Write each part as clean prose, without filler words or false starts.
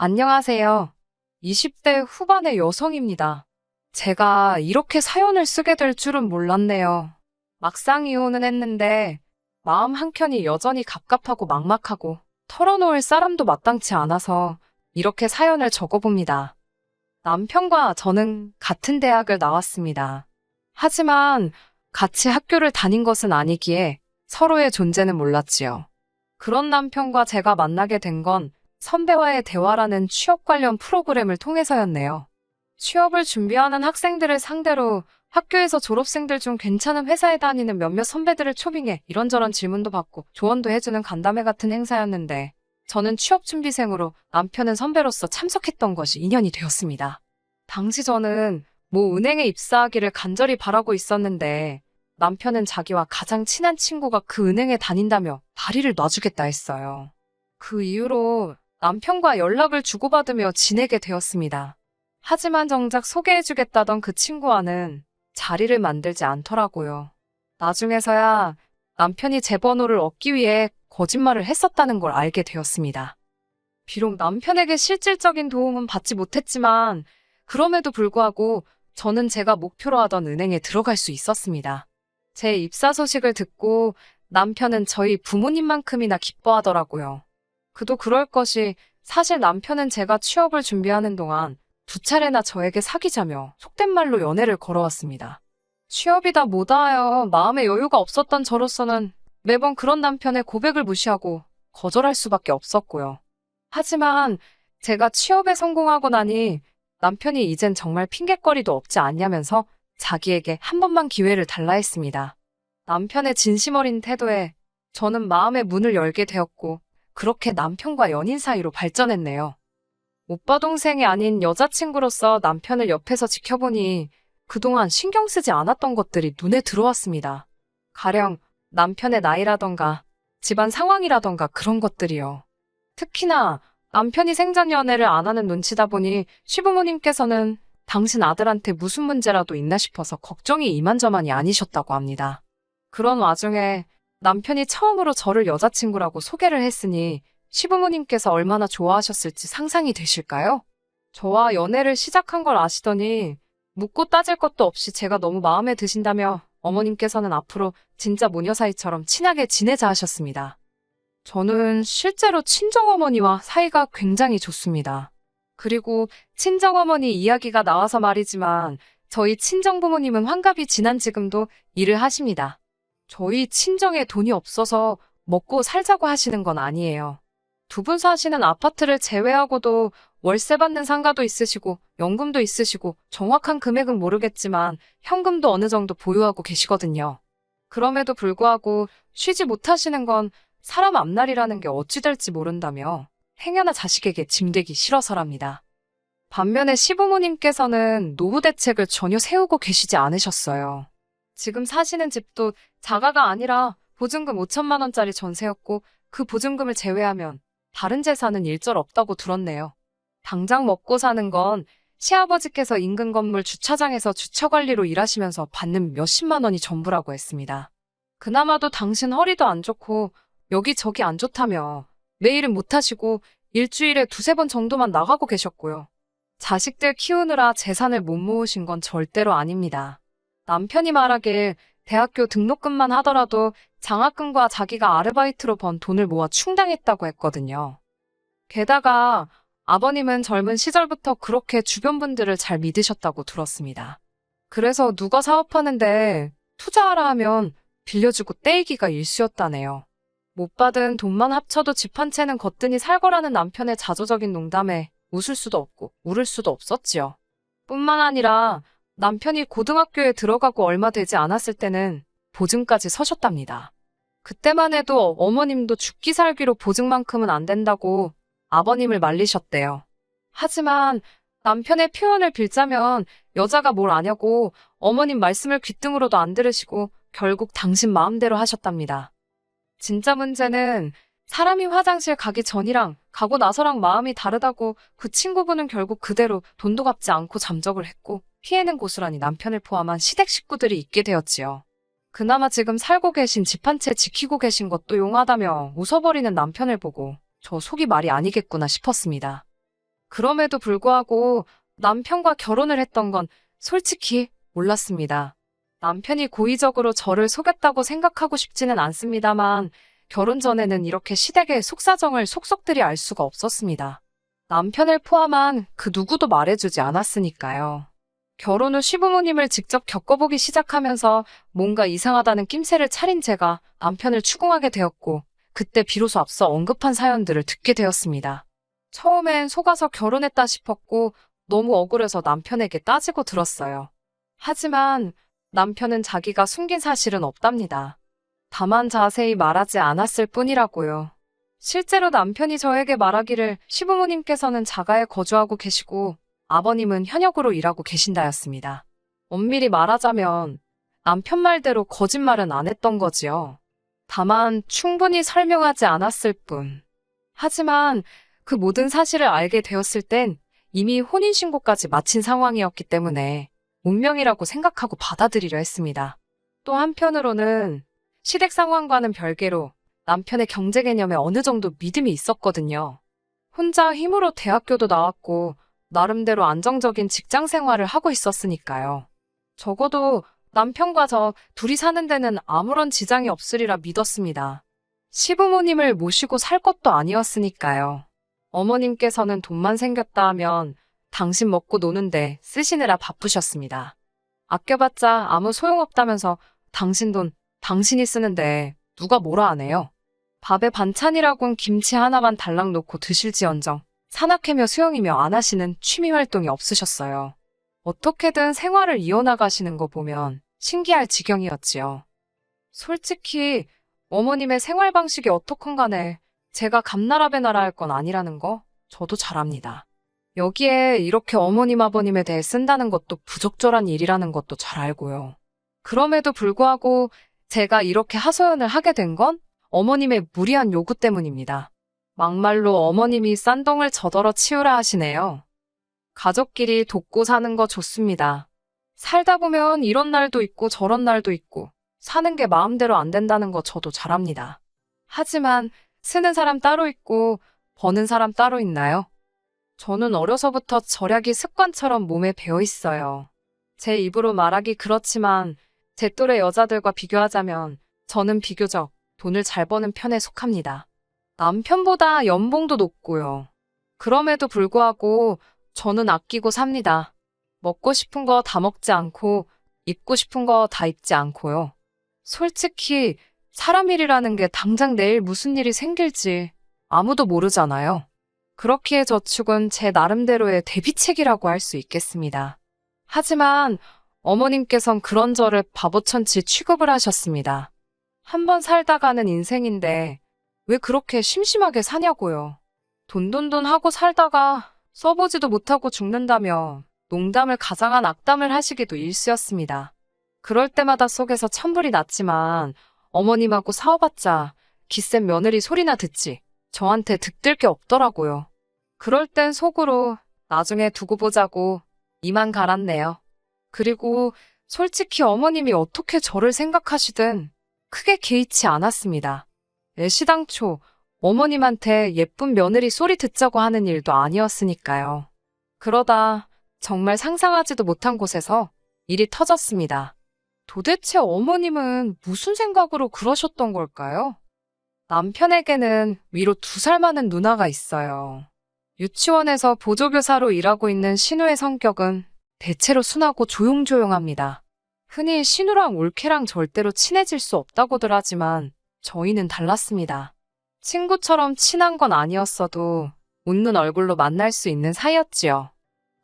안녕하세요. 20대 후반의 여성입니다. 제가 이렇게 사연을 쓰게 될 줄은 몰랐네요. 막상 이혼은 했는데 마음 한켠이 여전히 갑갑하고 막막하고 털어놓을 사람도 마땅치 않아서 이렇게 사연을 적어봅니다. 남편과 저는 같은 대학을 나왔습니다. 하지만 같이 학교를 다닌 것은 아니기에 서로의 존재는 몰랐지요. 그런 남편과 제가 만나게 된 건 선배와의 대화라는 취업 관련 프로그램을 통해서였네요. 취업을 준비하는 학생들을 상대로 학교에서 졸업생들 중 괜찮은 회사에 다니는 몇몇 선배들을 초빙해 이런저런 질문도 받고 조언도 해주는 간담회 같은 행사였는데 저는 취업 준비생으로 남편은 선배로서 참석했던 것이 인연이 되었습니다. 당시 저는 모 은행에 입사하기를 간절히 바라고 있었는데 남편은 자기와 가장 친한 친구가 그 은행에 다닌다며 다리를 놔주겠다 했어요. 그 이후로 남편과 연락을 주고받으며 지내게 되었습니다. 하지만 정작 소개해주겠다던 그 친구와는 자리를 만들지 않더라고요. 나중에서야 남편이 제 번호를 얻기 위해 거짓말을 했었다는 걸 알게 되었습니다. 비록 남편에게 실질적인 도움은 받지 못했지만 그럼에도 불구하고 저는 제가 목표로 하던 은행에 들어갈 수 있었습니다. 제 입사 소식을 듣고 남편은 저희 부모님만큼이나 기뻐하더라고요. 그도 그럴 것이 사실 남편은 제가 취업을 준비하는 동안 두 차례나 저에게 사귀자며 속된 말로 연애를 걸어왔습니다. 취업이다 뭐다 하여 마음의 여유가 없었던 저로서는 매번 그런 남편의 고백을 무시하고 거절할 수밖에 없었고요. 하지만 제가 취업에 성공하고 나니 남편이 이젠 정말 핑곗거리도 없지 않냐면서 자기에게 한 번만 기회를 달라 했습니다. 남편의 진심 어린 태도에 저는 마음의 문을 열게 되었고 그렇게 남편과 연인 사이로 발전했네요. 오빠 동생이 아닌 여자친구로서 남편을 옆에서 지켜보니 그동안 신경 쓰지 않았던 것들이 눈에 들어왔습니다. 가령 남편의 나이라던가 집안 상황이라던가 그런 것들이요. 특히나 남편이 생전 연애를 안 하는 눈치다 보니 시부모님께서는 당신 아들한테 무슨 문제라도 있나 싶어서 걱정이 이만저만이 아니셨다고 합니다. 그런 와중에 남편이 처음으로 저를 여자친구라고 소개를 했으니 시부모님께서 얼마나 좋아하셨을지 상상이 되실까요? 저와 연애를 시작한 걸 아시더니 묻고 따질 것도 없이 제가 너무 마음에 드신다며 어머님께서는 앞으로 진짜 모녀 사이처럼 친하게 지내자 하셨습니다. 저는 실제로 친정어머니와 사이가 굉장히 좋습니다. 그리고 친정어머니 이야기가 나와서 말이지만 저희 친정부모님은 환갑이 지난 지금도 일을 하십니다. 저희 친정에 돈이 없어서 먹고 살자고 하시는 건 아니에요. 두 분 사시는 아파트를 제외하고도 월세 받는 상가도 있으시고 연금도 있으시고 정확한 금액은 모르겠지만 현금도 어느 정도 보유하고 계시거든요. 그럼에도 불구하고 쉬지 못하시는 건 사람 앞날이라는 게 어찌 될지 모른다며 행여나 자식에게 짐되기 싫어서랍니다. 반면에 시부모님께서는 노후 대책을 전혀 세우고 계시지 않으셨어요. 지금 사시는 집도 자가가 아니라 보증금 5천만 원짜리 전세였고 그 보증금을 제외하면 다른 재산은 일절 없다고 들었네요. 당장 먹고 사는 건 시아버지께서 인근 건물 주차장에서 주차관리로 일하시면서 받는 몇십만 원이 전부라고 했습니다. 그나마도 당신 허리도 안 좋고 여기저기 안 좋다며 매일은 못하시고 일주일에 두세 번 정도만 나가고 계셨고요. 자식들 키우느라 재산을 못 모으신 건 절대로 아닙니다. 남편이 말하길 대학교 등록금만 하더라도 장학금과 자기가 아르바이트로 번 돈을 모아 충당했다고 했거든요. 게다가 아버님은 젊은 시절부터 그렇게 주변 분들을 잘 믿으셨다고 들었습니다. 그래서 누가 사업하는데 투자하라 하면 빌려주고 떼이기가 일쑤였다네요. 못 받은 돈만 합쳐도 집 한 채는 거뜬히 살 거라는 남편의 자조적인 농담에 웃을 수도 없고 울을 수도 없었지요. 뿐만 아니라 남편이 고등학교에 들어가고 얼마 되지 않았을 때는 보증까지 서셨답니다. 그때만 해도 어머님도 죽기 살기로 보증만큼은 안 된다고 아버님을 말리셨대요. 하지만 남편의 표현을 빌자면 여자가 뭘 아냐고 어머님 말씀을 귓등으로도 안 들으시고 결국 당신 마음대로 하셨답니다. 진짜 문제는 사람이 화장실 가기 전이랑 가고 나서랑 마음이 다르다고 그 친구분은 결국 그대로 돈도 갚지 않고 잠적을 했고 피해는 고스란히 남편을 포함한 시댁 식구들이 있게 되었지요. 그나마 지금 살고 계신 집 한 채 지키고 계신 것도 용하다며 웃어버리는 남편을 보고 저 속이 말이 아니겠구나 싶었습니다. 그럼에도 불구하고 남편과 결혼을 했던 건 솔직히 몰랐습니다. 남편이 고의적으로 저를 속였다고 생각하고 싶지는 않습니다만 결혼 전에는 이렇게 시댁의 속사정을 속속들이 알 수가 없었습니다. 남편을 포함한 그 누구도 말해주지 않았으니까요. 결혼 후 시부모님을 직접 겪어보기 시작하면서 뭔가 이상하다는 낌새를 차린 제가 남편을 추궁하게 되었고 그때 비로소 앞서 언급한 사연들을 듣게 되었습니다. 처음엔 속아서 결혼했다 싶었고 너무 억울해서 남편에게 따지고 들었어요. 하지만 남편은 자기가 숨긴 사실은 없답니다. 다만 자세히 말하지 않았을 뿐이라고요. 실제로 남편이 저에게 말하기를 시부모님께서는 자가에 거주하고 계시고 아버님은 현역으로 일하고 계신다였습니다. 엄밀히 말하자면 남편 말대로 거짓말은 안 했던 거지요. 다만 충분히 설명하지 않았을 뿐. 하지만 그 모든 사실을 알게 되었을 땐 이미 혼인신고까지 마친 상황이었기 때문에 운명이라고 생각하고 받아들이려 했습니다. 또 한편으로는 시댁 상황과는 별개로 남편의 경제 개념에 어느 정도 믿음이 있었거든요. 혼자 힘으로 대학교도 나왔고 나름대로 안정적인 직장 생활을 하고 있었으니까요. 적어도 남편과 저 둘이 사는 데는 아무런 지장이 없으리라 믿었습니다. 시부모님을 모시고 살 것도 아니었으니까요. 어머님께서는 돈만 생겼다 하면 당신 먹고 노는데 쓰시느라 바쁘셨습니다. 아껴봤자 아무 소용없다면서 당신 돈 당신이 쓰는데 누가 뭐라 하네요. 밥에 반찬이라곤 김치 하나만 달랑 놓고 드실지언정 산악회며 수영이며 안 하시는 취미 활동이 없으셨어요. 어떻게든 생활을 이어나가시는 거 보면 신기할 지경이었지요. 솔직히 어머님의 생활 방식이 어떻건 간에 제가 감나라배나라 할 건 아니라는 거 저도 잘 압니다. 여기에 이렇게 어머님 아버님에 대해 쓴다는 것도 부적절한 일이라는 것도 잘 알고요. 그럼에도 불구하고 제가 이렇게 하소연을 하게 된 건 어머님의 무리한 요구 때문입니다. 막말로 어머님이 싼동을 저더러 치우라 하시네요. 가족끼리 돕고 사는 거 좋습니다. 살다 보면 이런 날도 있고 저런 날도 있고 사는 게 마음대로 안 된다는 거 저도 잘 압니다. 하지만 쓰는 사람 따로 있고 버는 사람 따로 있나요? 저는 어려서부터 절약이 습관처럼 몸에 배어 있어요. 제 입으로 말하기 그렇지만 제 또래 여자들과 비교하자면 저는 비교적 돈을 잘 버는 편에 속합니다. 남편보다 연봉도 높고요. 그럼에도 불구하고 저는 아끼고 삽니다. 먹고 싶은 거 다 먹지 않고 입고 싶은 거 다 입지 않고요. 솔직히 사람 일이라는 게 당장 내일 무슨 일이 생길지 아무도 모르잖아요. 그렇기에 저축은 제 나름대로의 대비책이라고 할 수 있겠습니다. 하지만 어머님께선 그런 저를 바보천치 취급을 하셨습니다. 한번 살다가는 인생인데 왜 그렇게 심심하게 사냐고요. 돈돈돈 하고 살다가 써보지도 못하고 죽는다며 농담을 가장한 악담을 하시기도 일쑤였습니다. 그럴 때마다 속에서 천불이 났지만 어머님하고 싸워봤자 기센 며느리 소리나 듣지 저한테 득들 게 없더라고요. 그럴 땐 속으로 나중에 두고 보자고 이만 갈았네요. 그리고 솔직히 어머님이 어떻게 저를 생각하시든 크게 개의치 않았습니다. 애시당초 어머님한테 예쁜 며느리 소리 듣자고 하는 일도 아니었으니까요. 그러다 정말 상상하지도 못한 곳에서 일이 터졌습니다. 도대체 어머님은 무슨 생각으로 그러셨던 걸까요? 남편에게는 위로 2살 많은 누나가 있어요. 유치원에서 보조교사로 일하고 있는 신우의 성격은 대체로 순하고 조용조용합니다. 흔히 신우랑 올케랑 절대로 친해질 수 없다고들 하지만 저희는 달랐습니다. 친구처럼 친한 건 아니었어도 웃는 얼굴로 만날 수 있는 사이였지요.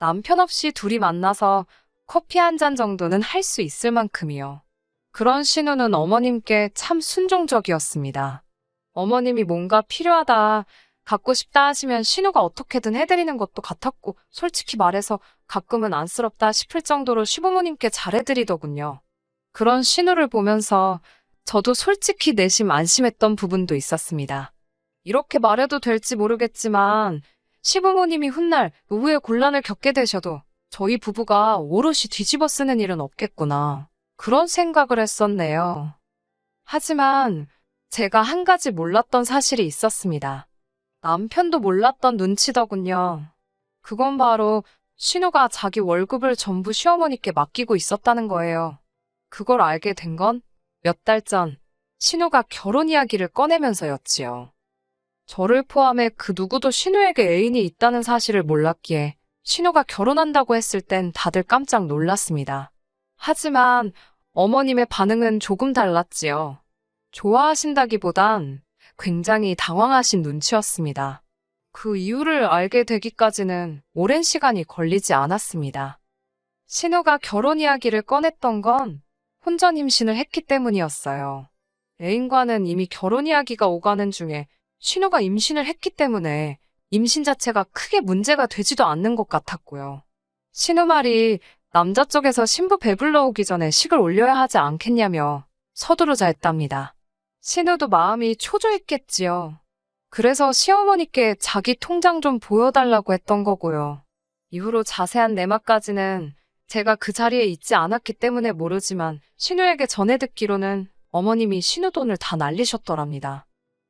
남편 없이 둘이 만나서 커피 한 잔 정도는 할 수 있을 만큼이요. 그런 신우는 어머님께 참 순종적이었습니다. 어머님이 뭔가 필요하다, 갖고 싶다 하시면 신우가 어떻게든 해드리는 것도 같았고 솔직히 말해서 가끔은 안쓰럽다 싶을 정도로 시부모님께 잘해드리더군요. 그런 신우를 보면서 저도 솔직히 내심 안심했던 부분도 있었습니다. 이렇게 말해도 될지 모르겠지만 시부모님이 훗날 노후의 곤란을 겪게 되셔도 저희 부부가 오롯이 뒤집어 쓰는 일은 없겠구나. 그런 생각을 했었네요. 하지만 제가 한 가지 몰랐던 사실이 있었습니다. 남편도 몰랐던 눈치더군요. 그건 바로 신우가 자기 월급을 전부 시어머니께 맡기고 있었다는 거예요. 그걸 알게 된 건 몇 달 전 신우가 결혼 이야기를 꺼내면서였지요. 저를 포함해 그 누구도 신우에게 애인이 있다는 사실을 몰랐기에 신우가 결혼한다고 했을 땐 다들 깜짝 놀랐습니다. 하지만 어머님의 반응은 조금 달랐지요. 좋아하신다기보단 굉장히 당황하신 눈치였습니다. 그 이유를 알게 되기까지는 오랜 시간이 걸리지 않았습니다. 신우가 결혼 이야기를 꺼냈던 건 혼전 임신을 했기 때문이었어요. 애인과는 이미 결혼 이야기가 오가는 중에 신우가 임신을 했기 때문에 임신 자체가 크게 문제가 되지도 않는 것 같았고요. 신우 말이 남자 쪽에서 신부 배불러 오기 전에 식을 올려야 하지 않겠냐며 서두르자 했답니다. 신우도 마음이 초조했겠지요. 그래서 시어머니께 자기 통장 좀 보여달라고 했던 거고요. 이후로 자세한 내막까지는 제가 그 자리에 있지 않았기 때문에 모르지만 신우에게 전해 듣기로는 어머님이 신우 돈을 다 날리셨더랍니다.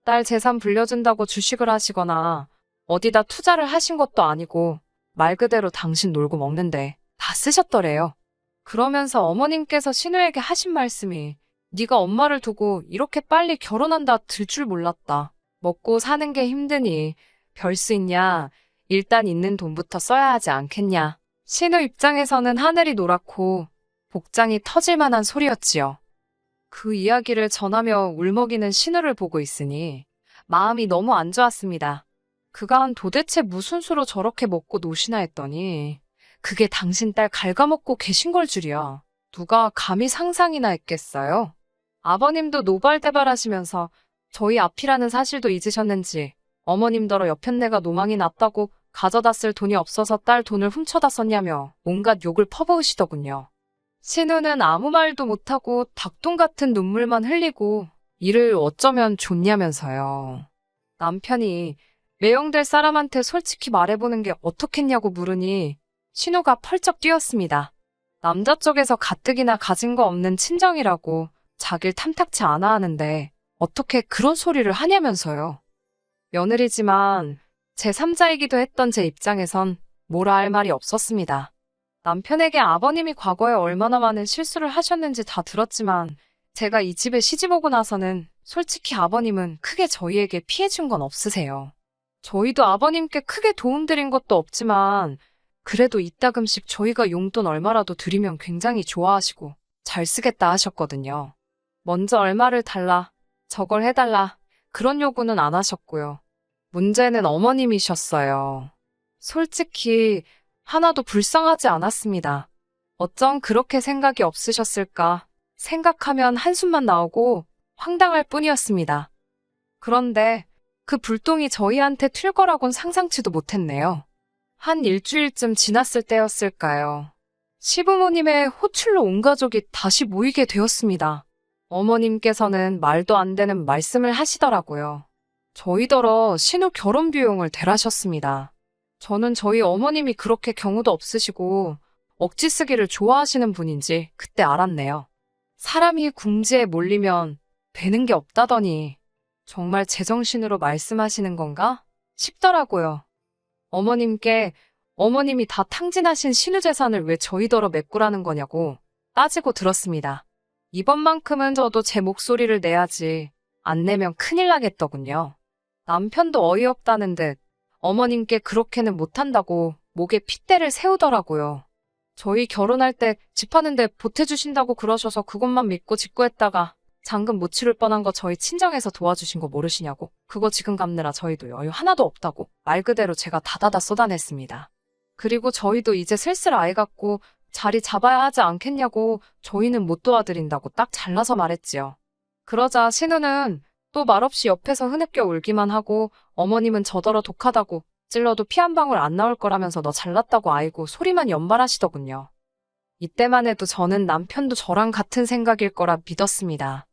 딸 재산 불려준다고 주식을 하시거나 어디다 투자를 하신 것도 아니고 말 그대로 당신 놀고 먹는데 다 쓰셨더래요. 그러면서 어머님께서 신우에게 하신 말씀이 네가 엄마를 두고 이렇게 빨리 결혼한다 들 줄 몰랐다. 먹고 사는 게 힘드니 별 수 있냐. 일단 있는 돈부터 써야 하지 않겠냐. 신우 입장에서는 하늘이 노랗고 복장이 터질 만한 소리였지요. 그 이야기를 전하며 울먹이는 신우를 보고 있으니 마음이 너무 안 좋았습니다. 그간 도대체 무슨 수로 저렇게 먹고 노시나 했더니 그게 당신 딸 갉아먹고 계신 걸 줄이야. 누가 감히 상상이나 했겠어요? 아버님도 노발대발하시면서 저희 앞이라는 사실도 잊으셨는지 어머님더러 여편네가 노망이 났다고 가져다 쓸 돈이 없어서 딸 돈을 훔쳐다 썼냐며 온갖 욕을 퍼부으시더군요. 신우는 아무 말도 못하고 닭똥 같은 눈물만 흘리고 이를 어쩌면 좋냐면서요. 남편이 매형될 사람한테 솔직히 말해보는 게 어떻겠냐고 물으니 신우가 펄쩍 뛰었습니다. 남자 쪽에서 가뜩이나 가진 거 없는 친정이라고 자길 탐탁치 않아 하는데 어떻게 그런 소리를 하냐면서요. 며느리지만 제3자이기도 했던 제 입장에선 뭐라 할 말이 없었습니다. 남편에게 아버님이 과거에 얼마나 많은 실수를 하셨는지 다 들었지만 제가 이 집에 시집오고 나서는 솔직히 아버님은 크게 저희에게 피해준 건 없으세요. 저희도 아버님께 크게 도움드린 것도 없지만 그래도 이따금씩 저희가 용돈 얼마라도 드리면 굉장히 좋아하시고 잘 쓰겠다 하셨거든요. 먼저 얼마를 달라, 저걸 해달라 그런 요구는 안 하셨고요. 문제는 어머님이셨어요. 솔직히 하나도 불쌍하지 않았습니다. 어쩜 그렇게 생각이 없으셨을까 생각하면 한숨만 나오고 황당할 뿐이었습니다. 그런데 그 불똥이 저희한테 튈 거라곤 상상치도 못했네요. 한 일주일쯤 지났을 때였을까요. 시부모님의 호출로 온 가족이 다시 모이게 되었습니다. 어머님께서는 말도 안 되는 말씀을 하시더라고요. 저희더러 신우 결혼 비용을 대라셨습니다. 저는 저희 어머님이 그렇게 경우도 없으시고 억지 쓰기를 좋아하시는 분인지 그때 알았네요. 사람이 궁지에 몰리면 되는 게 없다더니 정말 제정신으로 말씀하시는 건가 싶더라고요. 어머님께 어머님이 다 탕진하신 신우 재산을 왜 저희더러 메꾸라는 거냐고 따지고 들었습니다. 이번만큼은 저도 제 목소리를 내야지 안 내면 큰일 나겠더군요. 남편도 어이없다는 듯 어머님께 그렇게는 못한다고 목에 핏대를 세우더라고요. 저희 결혼할 때 집 하는데 보태주신다고 그러셔서 그것만 믿고 직구했다가 잔금 못 치를 뻔한 거 저희 친정에서 도와주신 거 모르시냐고. 그거 지금 갚느라 저희도 여유 하나도 없다고 말 그대로 제가 다다다 쏟아냈습니다. 그리고 저희도 이제 슬슬 아이 갖고 자리 잡아야 하지 않겠냐고 저희는 못 도와드린다고 딱 잘라서 말했지요. 그러자 신우는 또 말없이 옆에서 흐느껴 울기만 하고 어머님은 저더러 독하다고 찔러도 피 한 방울 안 나올 거라면서 너 잘났다고 아이고 소리만 연발하시더군요. 이때만 해도 저는 남편도 저랑 같은 생각일 거라 믿었습니다.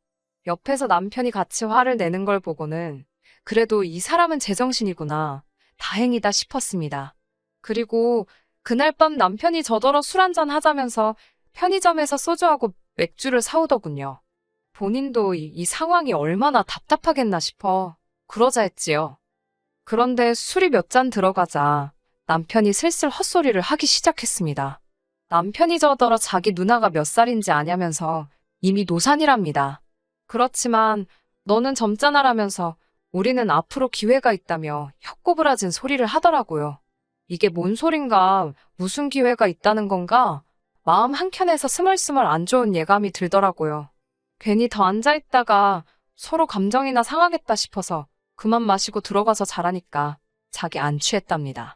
옆에서 남편이 같이 화를 내는 걸 보고는 그래도 이 사람은 제정신이구나. 다행이다 싶었습니다. 그리고 그날 밤 남편이 저더러 술 한잔 하자면서 편의점에서 소주하고 맥주를 사오더군요. 본인도 이 상황이 얼마나 답답하겠나 싶어 그러자 했지요. 그런데 술이 몇 잔 들어가자 남편이 슬슬 헛소리를 하기 시작했습니다. 남편이 저더러 자기 누나가 몇 살인지 아냐면서 이미 노산이랍니다. 그렇지만 너는 젊잖아라면서 우리는 앞으로 기회가 있다며 혀꼬부라진 소리를 하더라고요. 이게 뭔 소린가, 무슨 기회가 있다는 건가? 마음 한켠에서 스멀스멀 안 좋은 예감이 들더라고요. 괜히 더 앉아있다가 서로 감정이나 상하겠다 싶어서 그만 마시고 들어가서 자라니까 자기 안 취했답니다.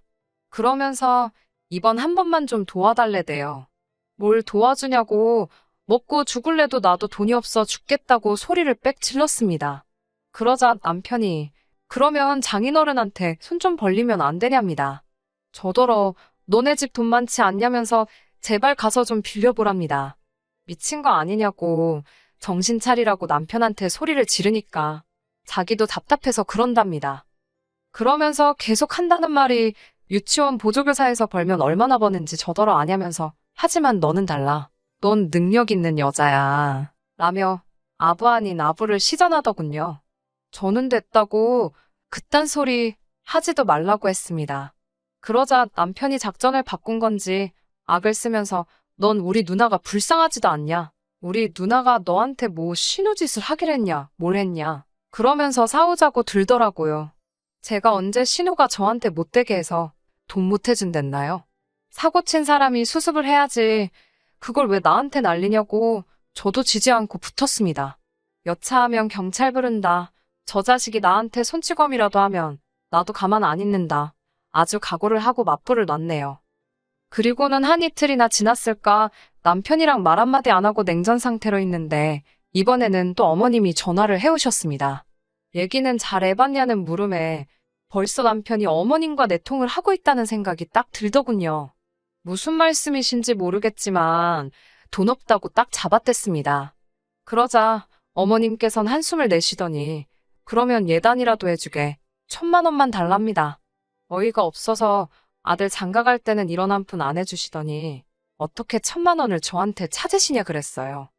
그러면서 이번 한 번만 좀 도와달래대요. 뭘 도와주냐고, 먹고 죽을래도 나도 돈이 없어 죽겠다고 소리를 빽 질렀습니다. 그러자 남편이 그러면 장인어른한테 손 좀 벌리면 안 되냐입니다. 저더러 너네 집 돈 많지 않냐면서 제발 가서 좀 빌려보랍니다. 미친 거 아니냐고 정신 차리라고 남편한테 소리를 지르니까 자기도 답답해서 그런답니다. 그러면서 계속 한다는 말이 유치원 보조교사에서 벌면 얼마나 버는지 저더러 아냐면서 하지만 너는 달라. 넌 능력 있는 여자야. 라며 아부 아닌 아부를 시전하더군요. 저는 됐다고 그딴 소리 하지도 말라고 했습니다. 그러자 남편이 작전을 바꾼 건지 악을 쓰면서 넌 우리 누나가 불쌍하지도 않냐? 우리 누나가 너한테 뭐 신우짓을 하길 했냐? 뭘 했냐? 그러면서 싸우자고 들더라고요. 제가 언제 신우가 저한테 못되게 해서 돈 못 해준댔나요? 사고 친 사람이 수습을 해야지. 그걸 왜 나한테 난리냐고 저도 지지 않고 붙었습니다. 여차하면 경찰 부른다. 저 자식이 나한테 손찌검이라도 하면 나도 가만 안 있는다. 아주 각오를 하고 맞불을 놨네요. 그리고는 한 이틀이나 지났을까 남편이랑 말 한마디 안 하고 냉전 상태로 있는데 이번에는 또 어머님이 전화를 해오셨습니다. 얘기는 잘 해봤냐는 물음에 벌써 남편이 어머님과 내통을 하고 있다는 생각이 딱 들더군요. 무슨 말씀이신지 모르겠지만 돈 없다고 딱 잡아댔습니다. 그러자 어머님께선 한숨을 내쉬더니 그러면 예단이라도 해주게 1,000만 원만 달랍니다. 어이가 없어서 아들 장가갈 때는 이런 한 푼 안 해주시더니 어떻게 1,000만 원을 저한테 찾으시냐 그랬어요.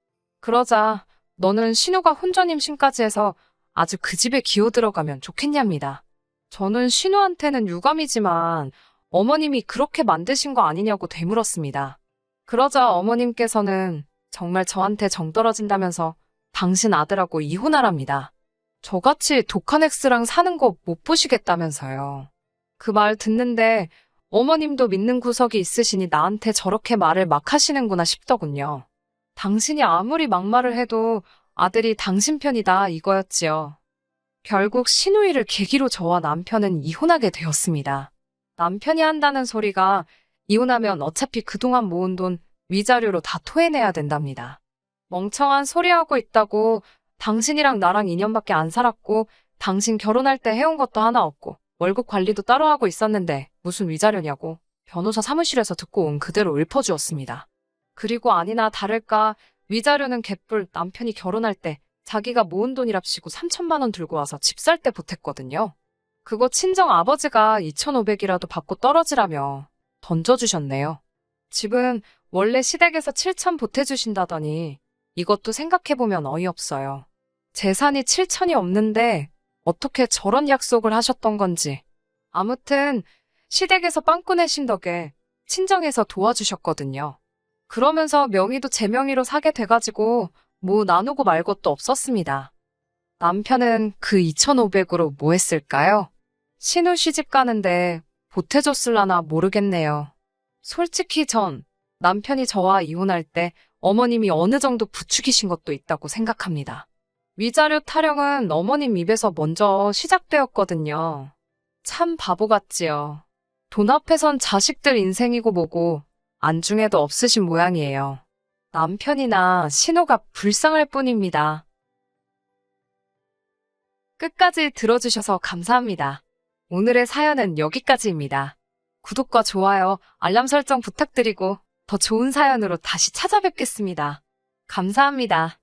그러자 너는 신우가 혼전 임신까지 해서 아주 그 집에 기어 들어가면 좋겠냐입니다. 저는 신우한테는 유감이지만 어머님이 그렇게 만드신 거 아니냐고 되물었습니다. 그러자 어머님께서는 정말 저한테 정 떨어진다면서 당신 아들하고 이혼하랍니다. 저같이 독한 엑스랑 사는 거 못 보시겠다면서요. 그 말 듣는데 어머님도 믿는 구석이 있으시니 나한테 저렇게 말을 막 하시는구나 싶더군요. 당신이 아무리 막말을 해도 아들이 당신 편이다 이거였지요. 결국 신우이를 계기로 저와 남편은 이혼하게 되었습니다. 남편이 한다는 소리가 이혼하면 어차피 그동안 모은 돈 위자료로 다 토해내야 된답니다. 멍청한 소리하고 있다고 당신이랑 나랑 2년밖에 안 살았고 당신 결혼할 때 해온 것도 하나 없고 월급 관리도 따로 하고 있었는데 무슨 위자료냐고 변호사 사무실에서 듣고 온 그대로 읊어주었습니다. 그리고 아니나 다를까 위자료는 개뿔 남편이 결혼할 때 자기가 모은 돈이랍시고 3,000만 원 들고 와서 집 살 때 보탰거든요. 그거 친정 아버지가 2,500이라도 받고 떨어지라며 던져주셨네요. 집은 원래 시댁에서 7,000 보태주신다더니 이것도 생각해보면 어이없어요. 재산이 7,000이 없는데 어떻게 저런 약속을 하셨던 건지. 아무튼 시댁에서 빵꾸 내신 덕에 친정에서 도와주셨거든요. 그러면서 명의도 제 명의로 사게 돼가지고 뭐 나누고 말 것도 없었습니다. 남편은 그 2,500으로 뭐 했을까요? 신우 시집 가는데 보태줬을라나 모르겠네요. 솔직히 전 남편이 저와 이혼할 때 어머님이 어느 정도 부추기신 것도 있다고 생각합니다. 위자료 타령은 어머님 입에서 먼저 시작되었거든요. 참 바보 같지요. 돈 앞에선 자식들 인생이고 뭐고 안중에도 없으신 모양이에요. 남편이나 신우가 불쌍할 뿐입니다. 끝까지 들어주셔서 감사합니다. 오늘의 사연은 여기까지입니다. 구독과 좋아요, 알람 설정 부탁드리고 더 좋은 사연으로 다시 찾아뵙겠습니다. 감사합니다.